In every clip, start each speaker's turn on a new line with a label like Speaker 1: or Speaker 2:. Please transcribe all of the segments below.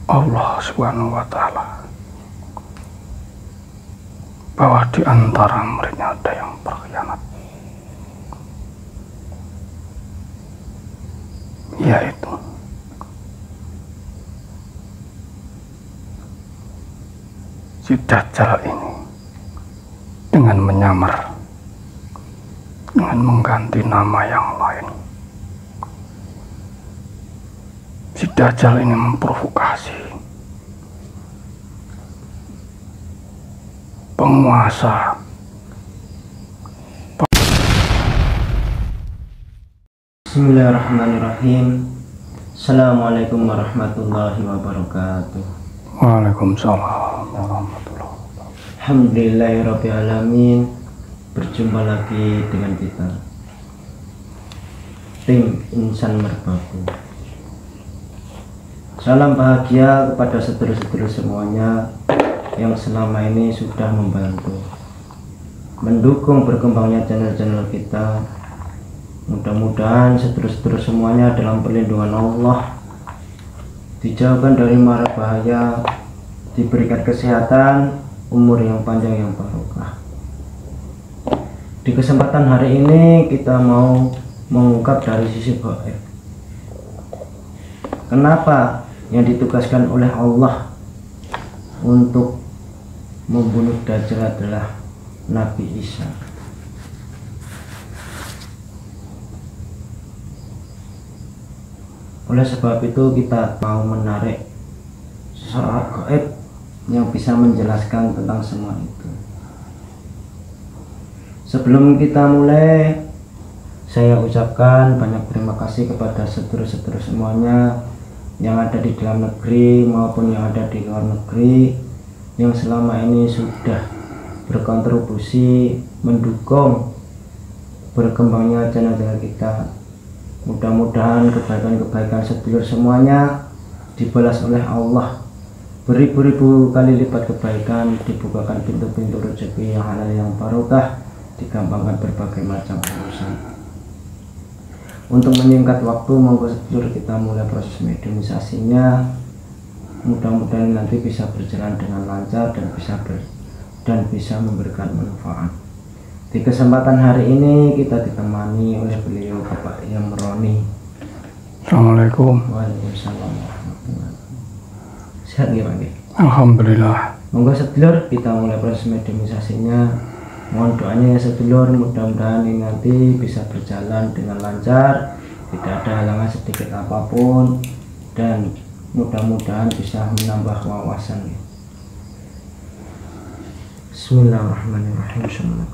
Speaker 1: Allah Subhanahu wa Ta'ala bahwa di antara muridnya ada yang berkhianat, yaitu si Dajjal ini dengan menyamar, dengan mengganti nama yang lain. Si Dajjal ini memprovokasi penguasa
Speaker 2: Bismillahirrahmanirrahim. Assalamualaikum warahmatullahi wabarakatuh.
Speaker 1: Waalaikumsalam warahmatullahi wabarakatuh.
Speaker 2: Alhamdulillahirrahmanirrahim. Berjumpa lagi dengan kita, tim Insan Merbabu. Salam bahagia kepada sedulur-sedulur semuanya yang selama ini sudah membantu mendukung berkembangnya channel-channel kita. Mudah-mudahan sedulur-sedulur semuanya dalam perlindungan Allah, dijauhkan dari mara bahaya, diberikan kesehatan, umur yang panjang yang barokah. Di kesempatan hari ini kita mau mengungkap dari sisi gaib, kenapa yang ditugaskan oleh Allah untuk membunuh Dajjal adalah Nabi Isa. Oleh sebab itu kita mau menarik seorang gaib yang bisa menjelaskan tentang semua itu. Sebelum kita mulai, saya ucapkan banyak terima kasih kepada sedulur-sedulur semuanya yang ada di dalam negeri maupun yang ada di luar negeri, yang selama ini sudah berkontribusi mendukung berkembangnya channel-channel kita. Mudah-mudahan kebaikan-kebaikan sedulur semuanya dibalas oleh Allah beribu-ribu kali lipat kebaikan, dibukakan pintu-pintu rezeki yang halal yang barokah, digampangkan berbagai macam urusan. Untuk menyingkat waktu, monggo sedulur kita mulai proses mediumisasinya. Mudah-mudahan nanti bisa berjalan dengan lancar dan bisa memberikan manfaat. Di kesempatan hari ini kita ditemani oleh beliau Bapak Yang Meroni.
Speaker 1: Assalamualaikum.
Speaker 2: Waalaikumsalam warahmatullahi wabarakatuh. Sehat ya Pak?
Speaker 1: Alhamdulillah.
Speaker 2: Monggo sedulur kita mulai proses mediumisasinya. Mohon doanya ya sedulur, mudah-mudahan ini nanti bisa berjalan dengan lancar, tidak ada halangan sedikit apapun, dan mudah-mudahan bisa menambah wawasan. Bismillahirrahmanirrahim.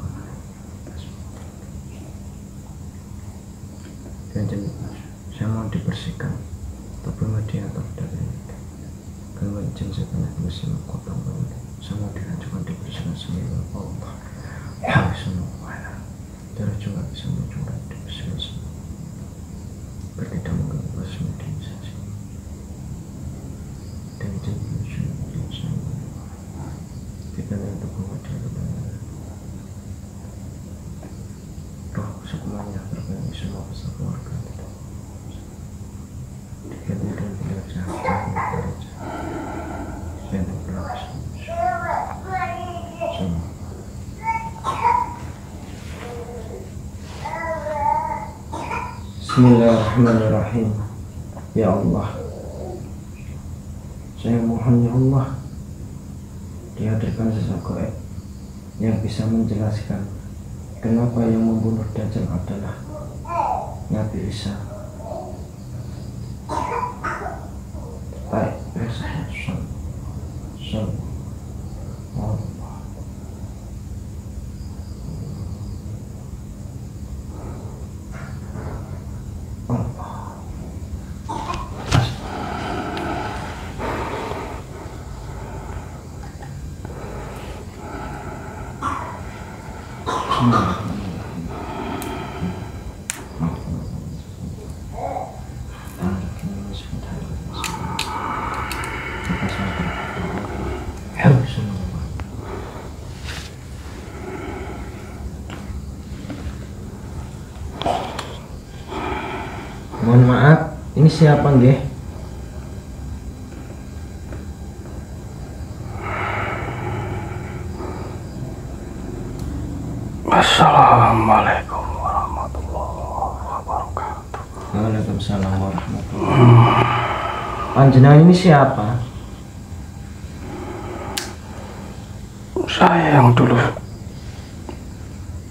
Speaker 2: Saya mau dibersihkan tapi mediator dari gangguan jin sebanyak musim kota banget. Saya mau diajukan dibersihkan semua Allah. Ya semua darah juga bisa mencurah dibersihkan semua biar tidak mengganggu proses mediumisasi dan jin tidak ada untuk mengajar roh semuanya terkait semua besar keluarga kemudian tidak jahat dan berlaku semua. Bismillahirrahmanirrahim. Ya Allah, saya mohon ya Allah, dihadirkan sosok gaib yang bisa menjelaskan kenapa yang membunuh Dajjal adalah Nabi Isa. Baik, mohon maaf, ini siapa nggih? Panjenengan ini siapa?
Speaker 1: Saya yang dulu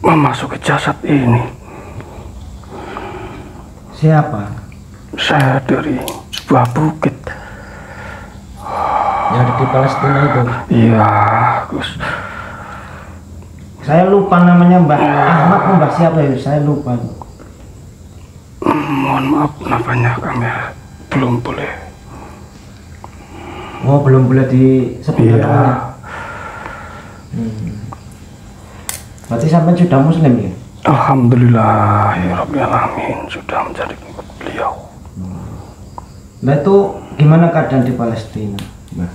Speaker 1: memasuki jasad ini.
Speaker 2: Siapa?
Speaker 1: Saya dari sebuah bukit.
Speaker 2: Yang ada di Palestina itu?
Speaker 1: Iya, Gus.
Speaker 2: Saya lupa namanya, Mbah Ahmad, Mbah siapa itu? Saya lupa.
Speaker 1: Mohon maaf, namanya kami belum boleh.
Speaker 2: Oh, belum boleh disebut
Speaker 1: Iya.
Speaker 2: namanya. Berarti sampai sudah muslim ya?
Speaker 1: Alhamdulillah, ya Rabbil Alamin, sudah menjadi pengikut beliau.
Speaker 2: Nah itu gimana keadaan di Palestina, Mbah?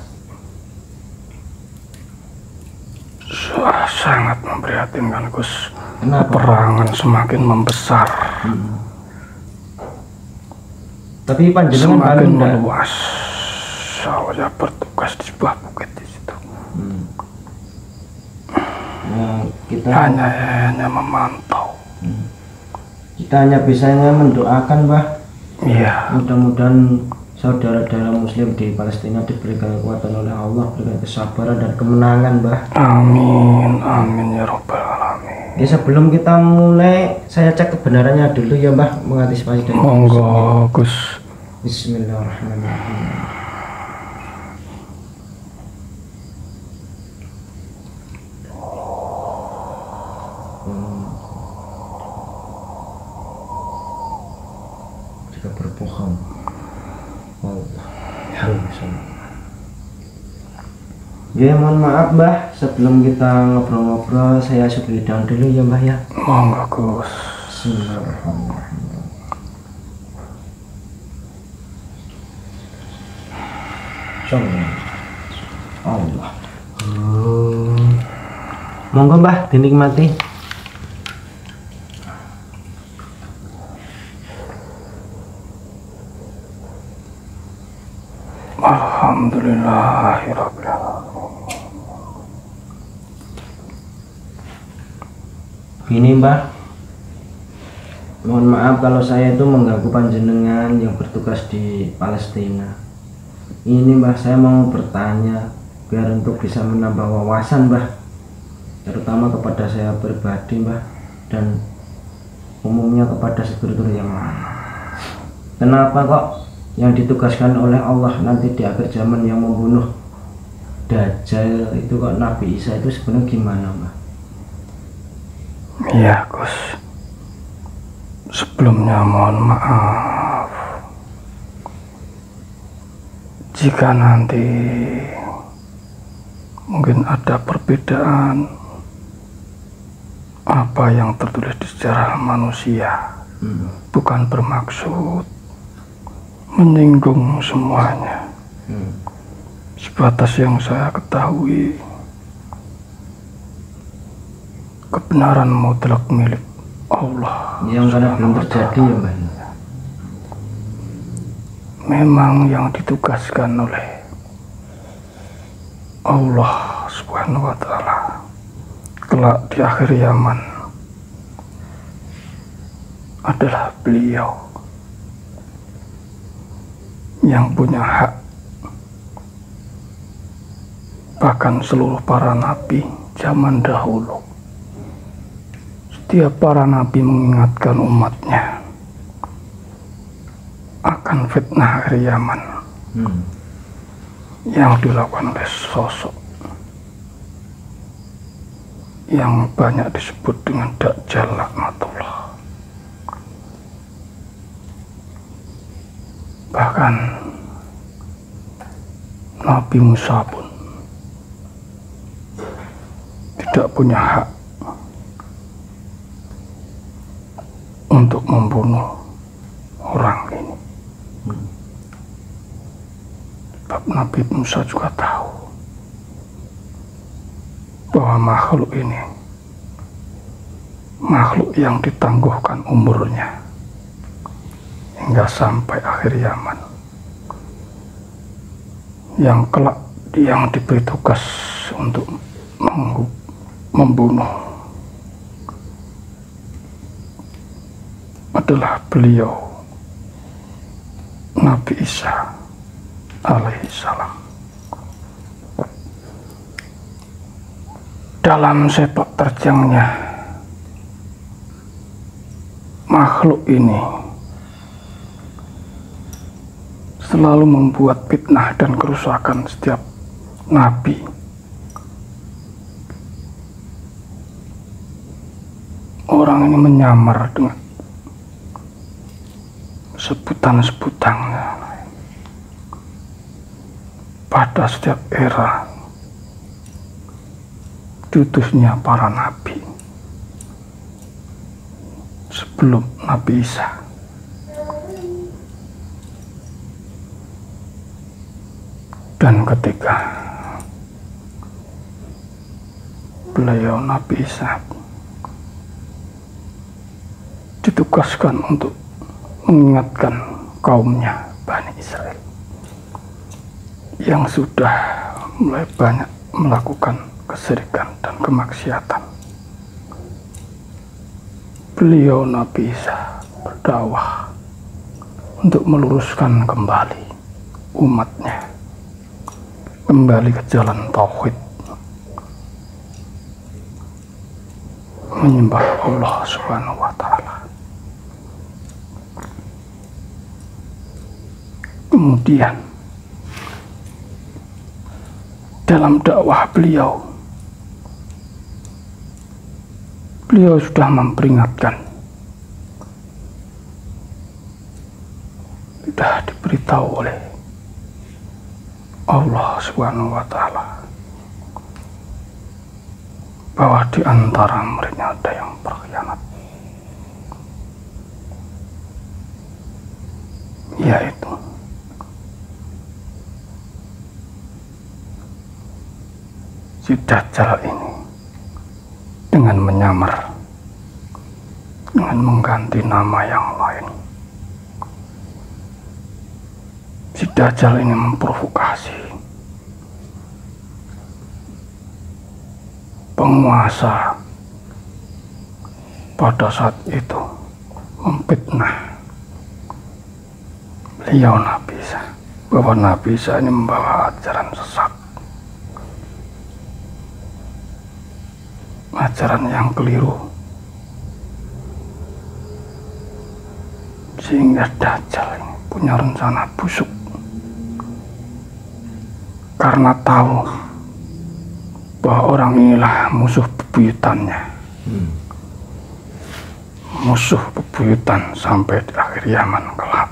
Speaker 1: Sangat memprihatinkan, Gus.
Speaker 2: Kenapa?
Speaker 1: Peperangan semakin membesar,
Speaker 2: Tapi panjenengan
Speaker 1: semakin
Speaker 2: paling enggak.
Speaker 1: meluas. Saya bertugas di sebuah bukit di situ.
Speaker 2: Nah, kita
Speaker 1: Hanya memantau.
Speaker 2: kita hanya bisanya mendoakan, Mbah.
Speaker 1: Iya.
Speaker 2: Mudah-mudahan saudara-saudara muslim di Palestina diberikan kekuatan oleh Allah, diberikan kesabaran dan kemenangan, Mbah.
Speaker 1: Amin, amin ya Rabbal Alamin.
Speaker 2: Ya, sebelum kita mulai, saya cek kebenarannya dulu ya, Mbah, mengantisipasi dari
Speaker 1: Monggo, Gus.
Speaker 2: Bismillahirrahmanirrahim. Jika berbohong, ya mohon maaf, Mbah, sebelum kita ngobrol-ngobrol saya suguhi down dulu ya, Mbah ya.
Speaker 1: Monggo, Gus.
Speaker 2: Bismillahirrahmanirrahim. Allah. Monggo, Mbah, dinikmati.
Speaker 1: Alhamdulillahirabbil alamin.
Speaker 2: Gini, Mbah, mohon maaf kalau saya itu mengganggu panjenengan yang bertugas di Palestina. Ini, Mbah, saya mau bertanya biar untuk bisa menambah wawasan, Mbah, terutama kepada saya pribadi, Mbah, dan umumnya kepada seluruh yang lain. Kenapa kok yang ditugaskan oleh Allah nanti di akhir zaman yang membunuh Dajjal itu kok Nabi Isa itu sebenarnya gimana, Mbah?
Speaker 1: Iya, Gus. Sebelumnya mohon maaf jika nanti mungkin ada perbedaan apa yang tertulis di sejarah manusia. Bukan bermaksud menyinggung semuanya. Sebatas yang saya ketahui, kebenaran mutlak milik Allah.
Speaker 2: Yang karena belum terjadi ya, Mbah.
Speaker 1: Memang yang ditugaskan oleh Allah Subhanahu wa Ta'ala kelak di akhir zaman adalah beliau yang punya hak. Bahkan seluruh para nabi zaman dahulu, setiap para nabi mengingatkan umatnya akan fitnah akhir zaman yang dilakukan oleh sosok yang banyak disebut dengan Dajjal laknatullah. Bahkan Nabi Musa pun tidak punya hak untuk membunuh orang ini. Sebab Nabi Musa juga tahu bahwa makhluk ini makhluk yang ditangguhkan umurnya hingga sampai akhir zaman, yang kelak yang diberi tugas untuk membunuh adalah beliau Nabi Isa alaihissalam. Dalam sepak terjangnya makhluk ini selalu membuat fitnah dan kerusakan setiap nabi. Orang ini menyamar dengan sebutan-sebutannya pada setiap era diutusnya para nabi sebelum Nabi Isa. Dan ketika beliau Nabi Isa ditugaskan untuk mengingatkan kaumnya Bani Israel yang sudah mulai banyak melakukan kesyirikan dan kemaksiatan, beliau Nabi Isa berdakwah untuk meluruskan kembali umatnya kembali ke jalan tauhid, menyembah Allah Subhanahu wa Ta'ala. Kemudian dalam dakwah beliau sudah memperingatkan, sudah diberitahu oleh Allah Subhanahu wa Ta'ala bahwa di antara mereka ada yang berkhianat, yaitu si Dajjal ini dengan menyamar, dengan mengganti nama yang lain. Si Dajjal ini memprovokasi penguasa pada saat itu, memfitnah beliau Nabi Isa bahwa Nabi Isa ini membawa ajaran sesat, ajaran yang keliru, sehingga Dajjal ini punya rencana busuk karena tahu bahwa orang inilah musuh bebuyutannya, musuh bebuyutan sampai di akhir zaman kelak.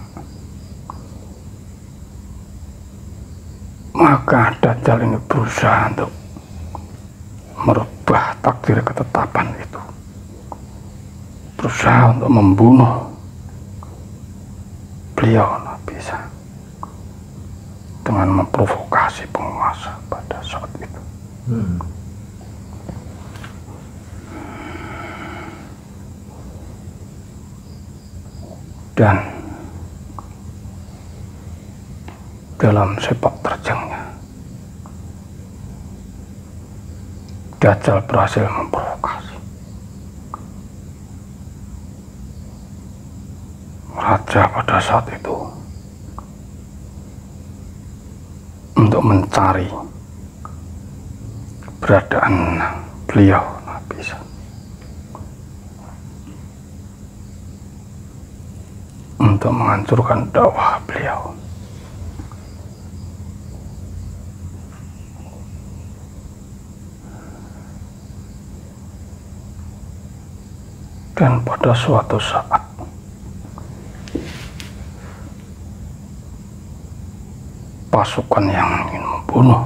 Speaker 1: Maka Dajjal ini berusaha untuk merubah takdir ketetapan itu, berusaha untuk membunuh beliau Nabi Isa dengan memprovokasi penguasa pada saat itu. Dan dalam sepak terjangnya Dajjal berhasil memprovokasi raja pada saat itu untuk mencari keberadaan beliau Nabi Isa, untuk menghancurkan dakwah beliau. Dan pada suatu saat pasukan yang ingin membunuh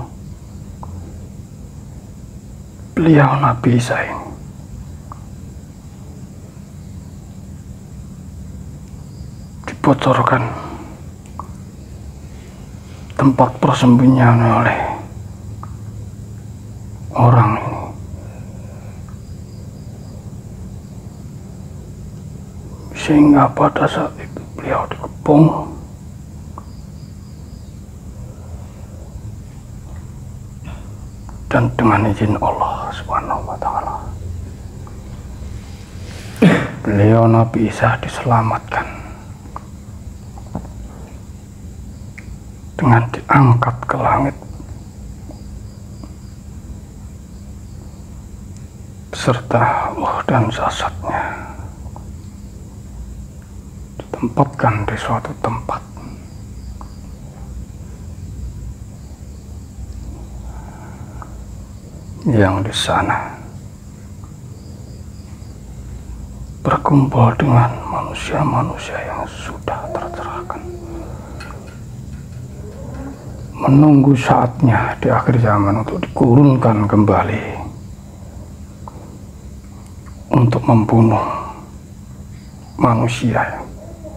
Speaker 1: beliau Nabi Isa ini dibocorkan tempat persembunyian oleh orang ini, sehingga pada saat itu beliau dikepung dan dengan izin Allah Subhanahu wa Ta'ala beliau Nabi Isa diselamatkan dengan diangkat ke langit serta roh dan jasadnya ditempatkan di suatu tempat yang di sana berkumpul dengan manusia-manusia yang sudah tercerahkan, menunggu saatnya di akhir zaman untuk dikurunkan kembali untuk membunuh manusia yang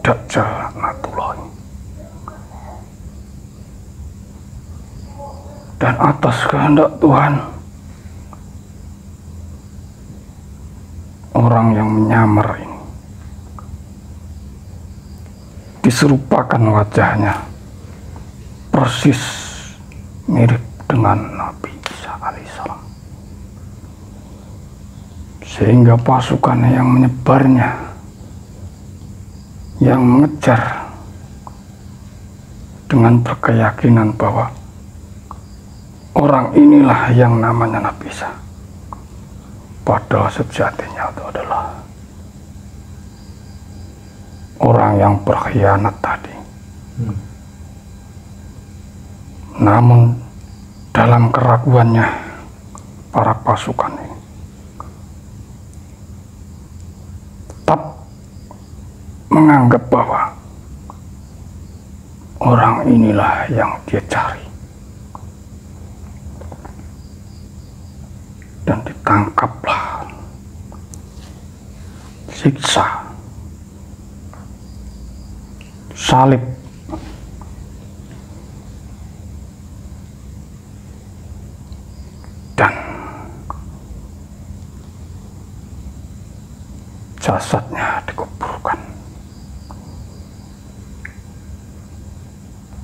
Speaker 1: Dajjal Laknatullah. Dan atas kehendak Tuhan, orang yang menyamar ini diserupakan wajahnya persis mirip dengan Nabi Isa alaihissalam, sehingga pasukannya yang menyebarnya, yang mengejar dengan berkeyakinan bahwa orang inilah yang namanya Nabi Isa, padahal sejatinya itu adalah orang yang berkhianat tadi. Namun dalam keraguannya para pasukan ini tetap menganggap bahwa orang inilah yang dia cari, dan ditangkaplah, siksa, salib, dan jasadnya dikuburkan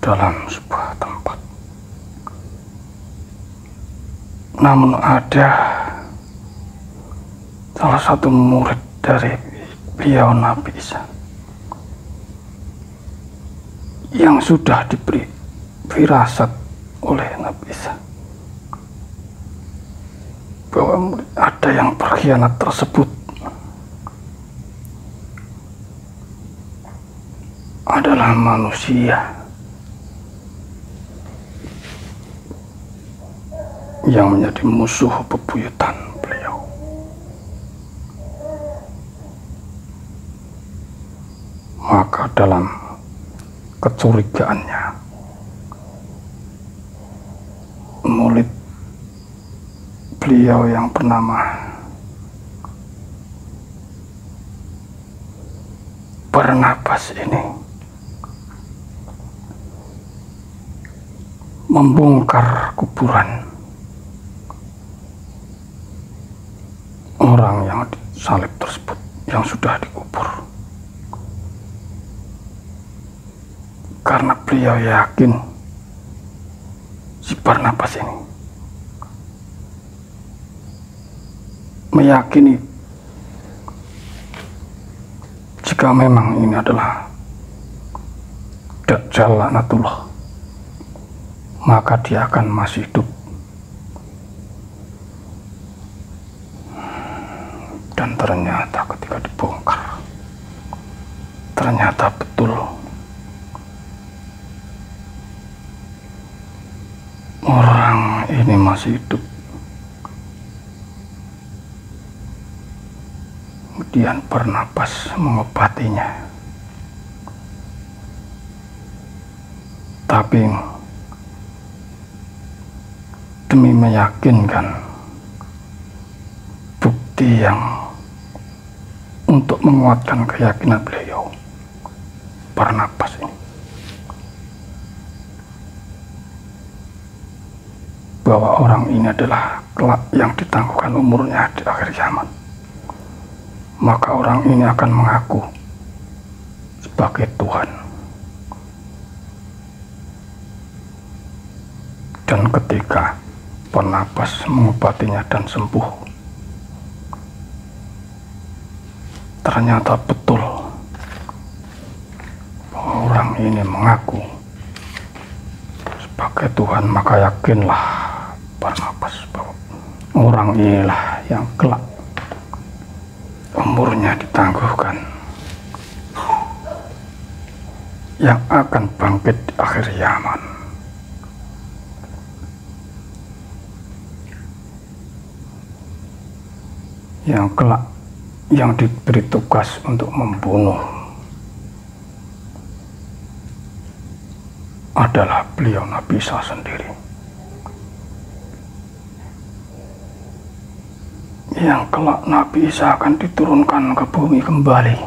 Speaker 1: dalam sebuah tempat. Namun ada salah satu murid dari beliau Nabi Isa yang sudah diberi firasat oleh Nabi Isa bahwa ada yang berkhianat tersebut adalah manusia yang menjadi musuh bebuyutan beliau. Maka dalam kecurigaannya, murid beliau yang bernama Barnabas ini membongkar kuburan orang yang disalib tersebut yang sudah dikubur, karena beliau yakin si Barnabas ini meyakini jika memang ini adalah Dajjal Laknatullah, maka dia akan masih hidup. Dan ternyata ketika dibongkar, ternyata betul orang ini masih hidup. Kemudian Barnabas mengobatinya, tapi demi meyakinkan bukti yang untuk menguatkan keyakinan beliau, Barnabas ini, bahwa orang ini adalah kelak yang ditangguhkan umurnya di akhir zaman, maka orang ini akan mengaku sebagai Tuhan. Dan ketika Barnabas mengobatinya dan sembuh, ternyata betul bahwa orang ini mengaku sebagai Tuhan, maka yakinlah Barnabas bahwa orang inilah yang kelak umurnya ditangguhkan, yang akan bangkit di akhir zaman. Yang kelak yang diberi tugas untuk membunuh adalah beliau Nabi Isa sendiri. Yang kelak Nabi Isa akan diturunkan ke bumi kembali,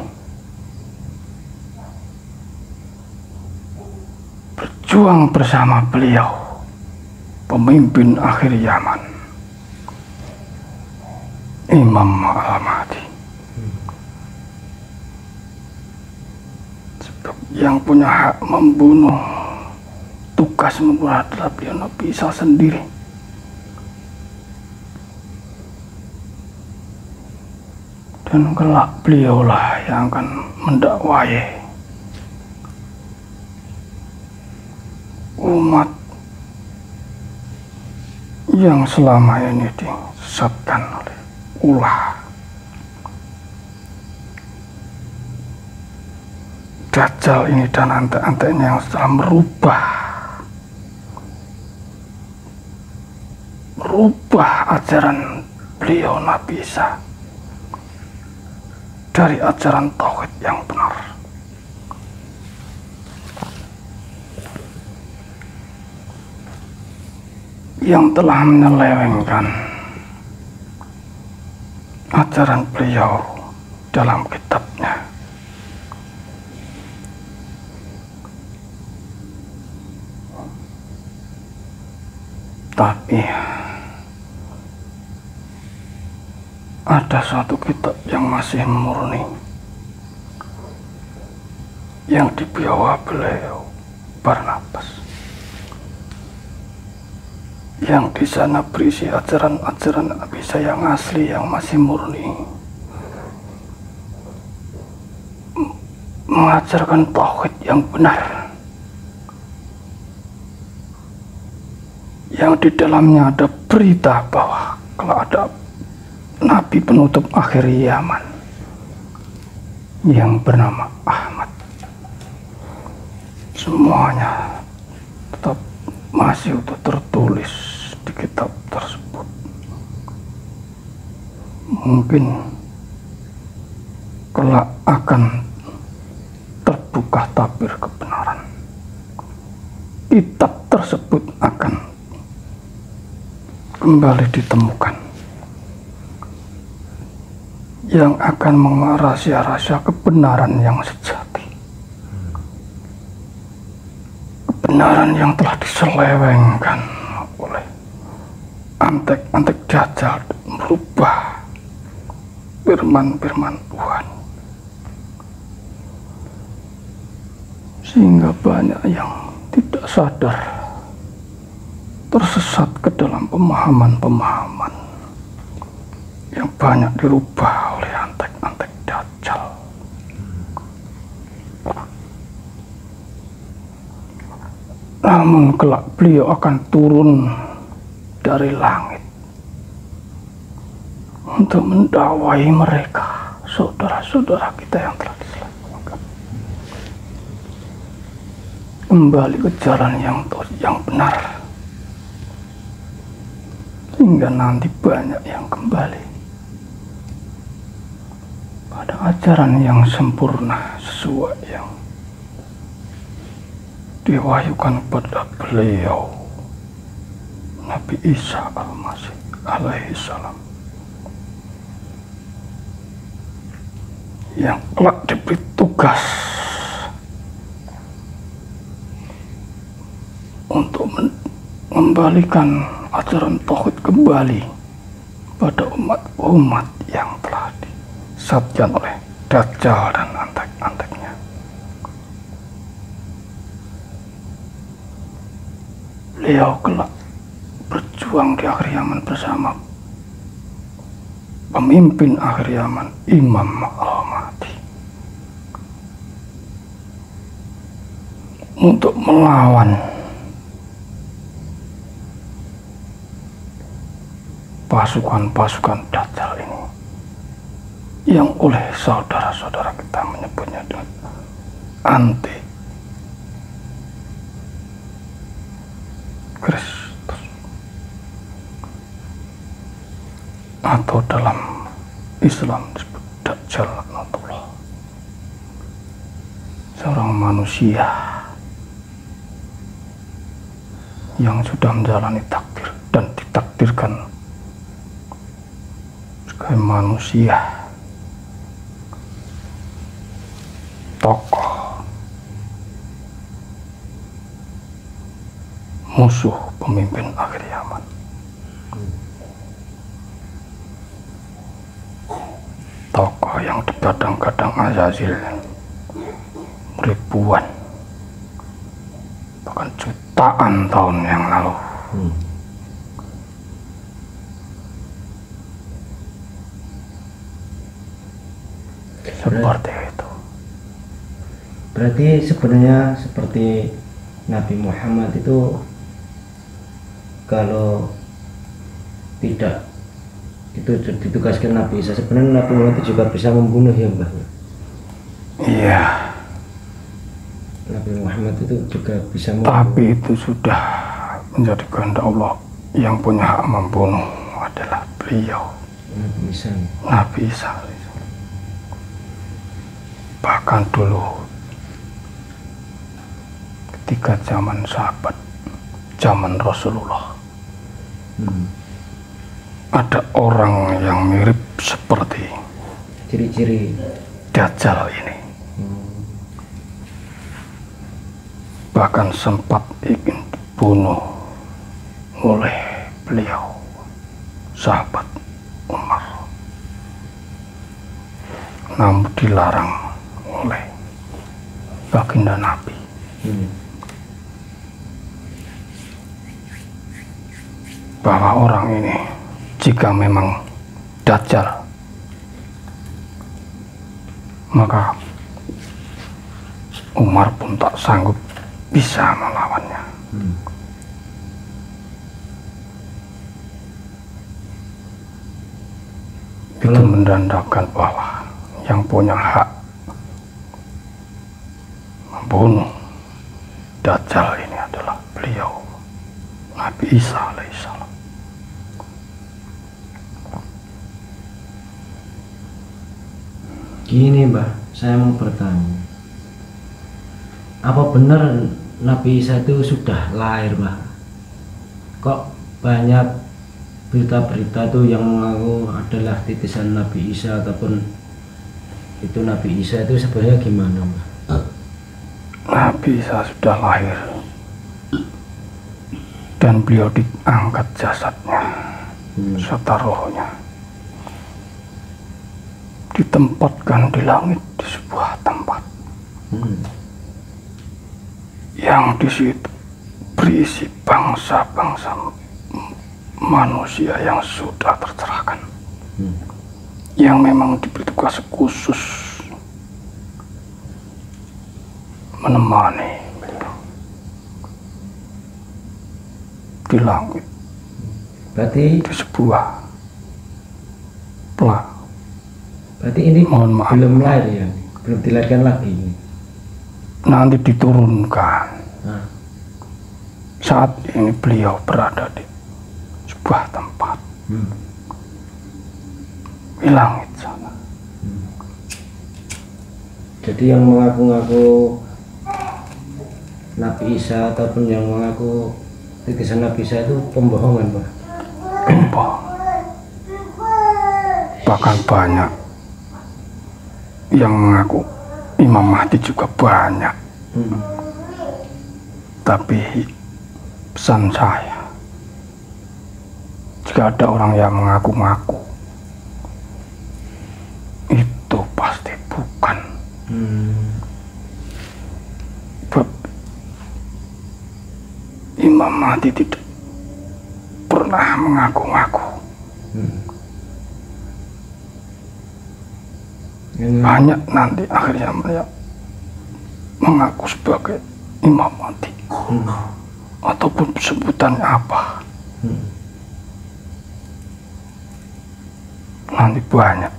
Speaker 1: berjuang bersama beliau, pemimpin akhir zaman, Imam Al-Mahdi. Sebab yang punya hak membunuh, tugas membunuh adalah beliau Nabi Isa sendiri. Dan kelak beliaulah yang akan mendakwai umat yang selama ini disesatkan oleh ulah Dajjal ini dan antek-anteknya yang setelah merubah ajaran beliau Nabi Isa dari ajaran tauhid yang benar. Yang telah menyelewengkan ajaran beliau dalam kitabnya. Tapi ada satu kitab yang masih murni, yang dibawa beliau Barnabas, yang di sana berisi ajaran-ajaran Nabi Isa yang asli, yang masih murni, mengajarkan tauhid yang benar, yang di dalamnya ada berita bahwa kalau ada Nabi penutup akhir zaman yang bernama Ahmad, semuanya tetap masih utuh tertulis di kitab tersebut. Mungkin kelak akan terbuka tabir kebenaran. Kitab tersebut akan kembali ditemukan, yang akan mengarah rahasia kebenaran yang sejati, kebenaran yang telah diselewengkan oleh antek-antek Dajjal, merubah firman-firman Tuhan, sehingga banyak yang tidak sadar tersesat ke dalam pemahaman-pemahaman yang banyak dirubah oleh antek-antek Dajjal. Namun kelak beliau akan turun dari langit untuk mendakwai mereka, saudara-saudara kita yang telah diselamatkan, kembali ke jalan yang benar, hingga nanti banyak yang kembali pada ajaran yang sempurna sesuai yang diwahyukan kepada beliau Nabi Isa Al-Masih alaihi salam, yang kelak diberi tugas untuk mengembalikan ajaran tauhid kembali pada umat-umat yang telah disesatkan oleh Dajjal dan antek-anteknya. Beliau kelak berjuang di akhir zaman bersama pemimpin akhir zaman, Imam Al-Mahdi, untuk melawan pasukan-pasukan Dajjal ini, yang oleh saudara-saudara kita menyebutnya dengan anti Kristus, atau dalam Islam disebut Dajjal laknatullah, seorang manusia yang sudah menjalani takdir dan ditakdirkan sebagai manusia, tokoh, musuh pemimpin akhir zaman. Tokoh yang digadang-gadang Azazil ribuan, bahkan jutaan tahun yang lalu. Seperti itu.
Speaker 2: Berarti sebenarnya seperti Nabi Muhammad itu kalau tidak itu ditugaskan Nabi Isa, sebenarnya Nabi Muhammad itu juga bisa membunuh ya Mbah?
Speaker 1: Iya.
Speaker 2: Nabi Muhammad itu juga bisa membunuh.
Speaker 1: Tapi itu sudah menjadi kehendak Allah. Yang punya hak membunuh adalah beliau, Nabi Isa. Bahkan dulu ketika zaman sahabat, zaman Rasulullah, ada orang yang mirip seperti
Speaker 2: ciri-ciri
Speaker 1: Dajjal ini. Bahkan sempat ingin dibunuh oleh beliau, sahabat Umar, namun dilarang oleh baginda Nabi. Bahwa orang ini jika memang Dajjal, maka Umar pun tak sanggup bisa melawannya. Itu mendandakan bahwa yang punya hak membunuh Dajjal ini adalah beliau, Nabi Isa alaihissalam.
Speaker 2: Gini Mbah, saya mau bertanya, apa benar Nabi Isa itu sudah lahir Mbah? Kok banyak berita-berita tuh yang mengaku adalah titisan Nabi Isa, ataupun itu Nabi Isa itu sebenarnya gimana Mbah?
Speaker 1: Nabi Isa sudah lahir dan beliau diangkat jasadnya serta rohnya, ditempatkan di langit di sebuah tempat yang di situ berisi bangsa-bangsa manusia yang sudah tercerahkan, yang memang diberi tugas khusus menemani beliau di langit.
Speaker 2: Berarti
Speaker 1: di sebuah plak.
Speaker 2: Berarti ini
Speaker 1: Mohon maaf,
Speaker 2: belum lahir ya, belum dilahirkan lagi.
Speaker 1: Nanti diturunkan. Saat ini beliau berada di sebuah tempat di langit sana.
Speaker 2: Jadi yang mengaku-ngaku Nabi Isa ataupun yang mengaku titisan Nabi Isa itu pembohongan Pak?
Speaker 1: Pembohong. Bahkan banyak yang mengaku Imam Mahdi juga banyak. Tapi pesan saya, jika ada orang yang mengaku-ngaku, itu pasti bukan. Imam Mahdi tidak pernah mengaku-ngaku. Banyak nanti akhirnya mereka mengaku sebagai Imam Mahdi, ataupun sebutannya apa. nanti banyak,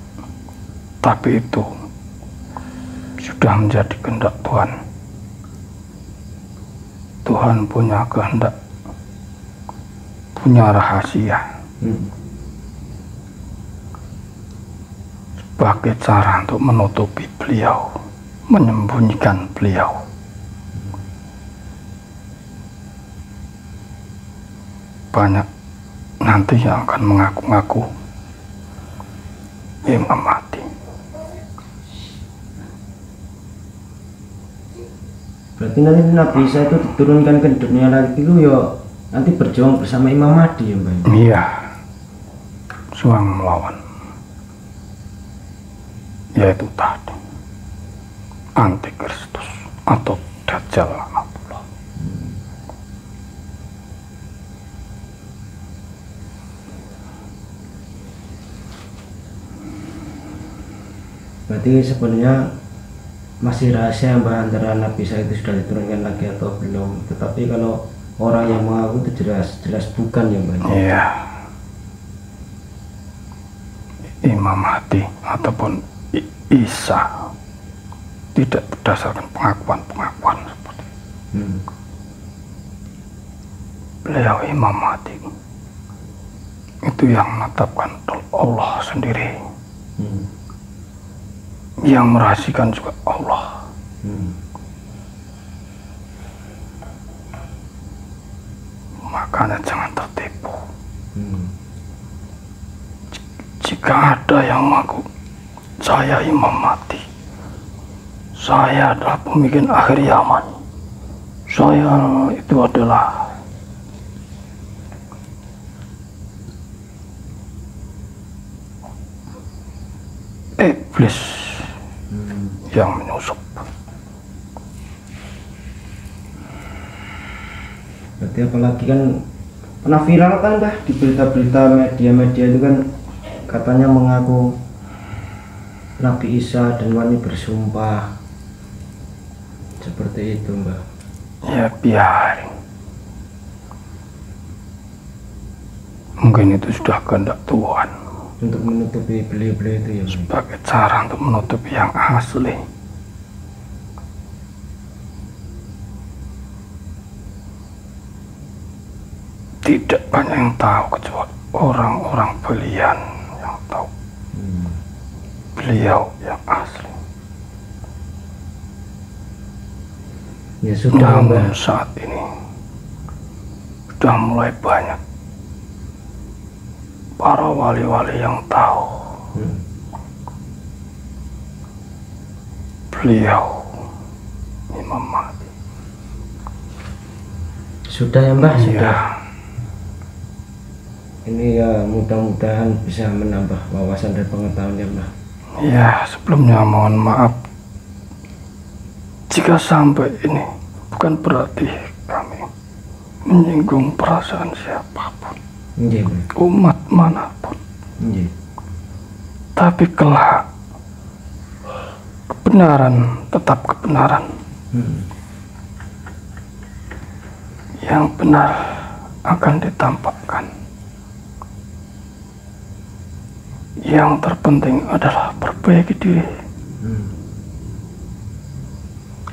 Speaker 1: tapi itu sudah menjadi kehendak Tuhan. Tuhan punya kehendak, punya rahasia sebagai cara untuk menutupi beliau, menyembunyikan beliau. Banyak nanti yang akan mengaku-ngaku Imam Mahdi.
Speaker 2: Berarti nanti Nabi Isa itu diturunkan ke dunia lagi itu ya nanti berjuang bersama Imam Mahdi ya Mbak?
Speaker 1: Iya, berjuang melawan, yaitu tadi Antikristus atau Dajjal laknatullah.
Speaker 2: Berarti sebenarnya masih rahasia Mbak antara Nabi Isa itu sudah diturunkan lagi atau belum. Tetapi kalau orang yang mengaku itu jelas bukan ya Mbak?
Speaker 1: Iya, Imam Mahdi ataupun Isa tidak berdasarkan pengakuan seperti beliau Imam Mahdi itu yang menetapkan Allah sendiri, yang merahasiakan juga Allah. Makanya jangan tertipu. Jika ada yang mengaku saya Imam Mahdi, saya adalah pemimpin akhir zaman, saya itu adalah iblis yang menyusup.
Speaker 2: Berarti apalagi kan pernah viral kan Mbah di berita-berita media-media itu kan katanya mengaku Nabi Isa dan wani bersumpah seperti itu Mbah.
Speaker 1: Ya biarin, mungkin itu sudah kehendak Tuhan
Speaker 2: untuk menutupi beliau-beliau itu ya Mbah.
Speaker 1: Sebagai cara untuk menutupi yang asli. Tidak banyak yang tahu kecuali orang-orang belian yang tahu beliau yang asli.
Speaker 2: Ya sudah
Speaker 1: Namun
Speaker 2: Mbah.
Speaker 1: saat ini sudah mulai banyak para wali-wali yang tahu beliau Imam Mahdi.
Speaker 2: Sudah ya Mbah,
Speaker 1: Iya.
Speaker 2: sudah. Ini ya mudah-mudahan bisa menambah wawasan dan pengetahuan ya Mbah.
Speaker 1: Ya, sebelumnya mohon maaf jika sampai ini bukan berarti kami menyinggung perasaan siapapun,
Speaker 2: Iya Mbah.
Speaker 1: umat manapun.
Speaker 2: Iya.
Speaker 1: Tapi kelak kebenaran tetap kebenaran. Yang benar akan ditampakkan. Yang terpenting adalah perbaiki diri.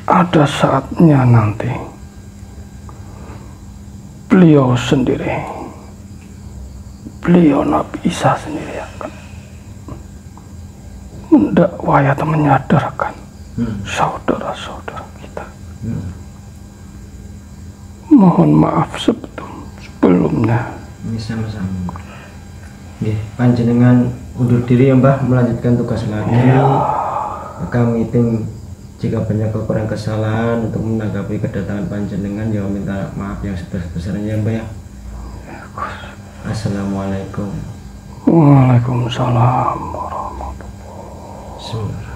Speaker 1: Ada saatnya nanti beliau sendiri, beliau Nabi Isa sendiri akan mendakwai atau menyadarkan saudara-saudara kita. Mohon maaf sebelumnya.
Speaker 2: Ini sama-sama. Nggih, panjenengan undur diri ya Mbah, melanjutkan tugas lagi. Maka meeting jika banyak kekurangan kesalahan untuk menanggapi kedatangan panjenengan ya minta maaf yang sebesar-besarnya Mbah ya. Assalamualaikum.
Speaker 1: Waalaikumsalam warahmatullahi wabarakatuh.